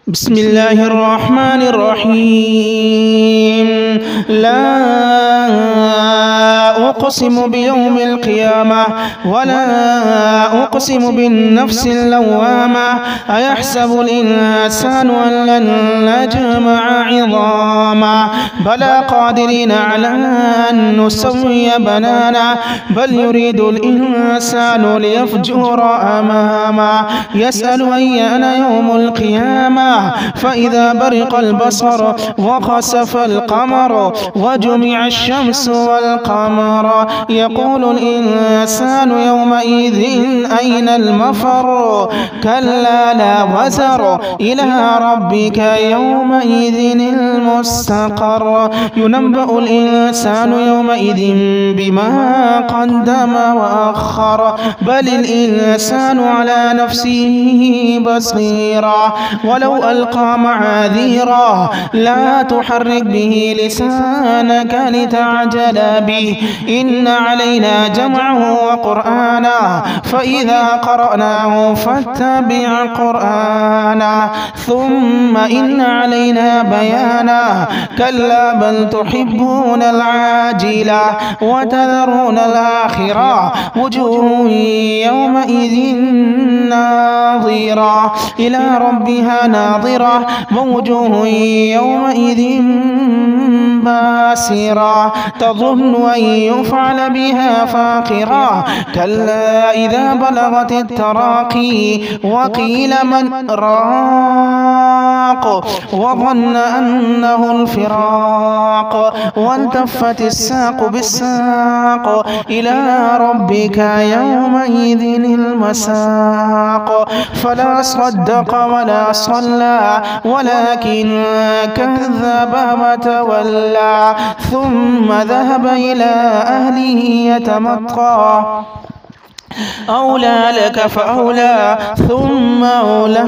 بسم الله الرحمن الرحيم. لا أقسم بيوم القيامة ولا أقسم بالنفس اللوامة. أيحسب الإنسان أن لن نجمع عظاما بلى قادرين على أن نسوي بنانا بل يريد الإنسان ليفجر أماما يسأل أيان يوم القيامة فإذا برق البصر وخسف القمر وجمع الشمس والقمر يقول الإنسان يومئذ أين المفر كلا لا وزر إلى ربك يومئذ المستقر ينبأ الإنسان يومئذ بما قدم وأخر بل الإنسان على نفسه بصيرا ولو ألقى معاذيرا لا تحرك به لسانك لتعجل به إن علينا جمعه وقرآنه فإذا قرأناه فاتبع قرآنه ثم إن علينا بيانه كلا بل تحبون العاجلة وتذرون الآخرة وجوه يومئذ ناظرة إلى ربها ناظرة ووجوه يومئذ باسرة تظن أن يفعل بها فاقرة كلا إذا بلغت التراقي وقيل من راق وظن أنه الفراق والتفت الساق بالساق إلى ربك يومئذ المساق فلا صدق ولا صلى ولكن كذب وتولى ثم ذهب إلى أهله يتمطى أولى لك فأولى ثم أولى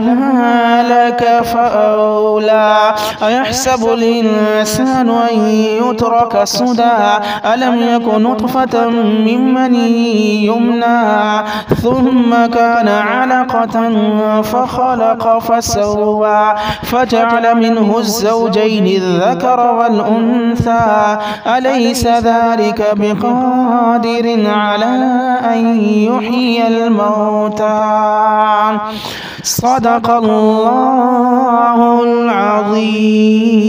لك فأولى أيحسب الإنسان أن يترك سدى ألم يكن نطفة من مني يمنى ثم كان علقة فخلق فسوى فجعل منه الزوجين الذكر والأنثى أليس ذلك بقادر على أن يحيي الموتى صدق الله العظيم.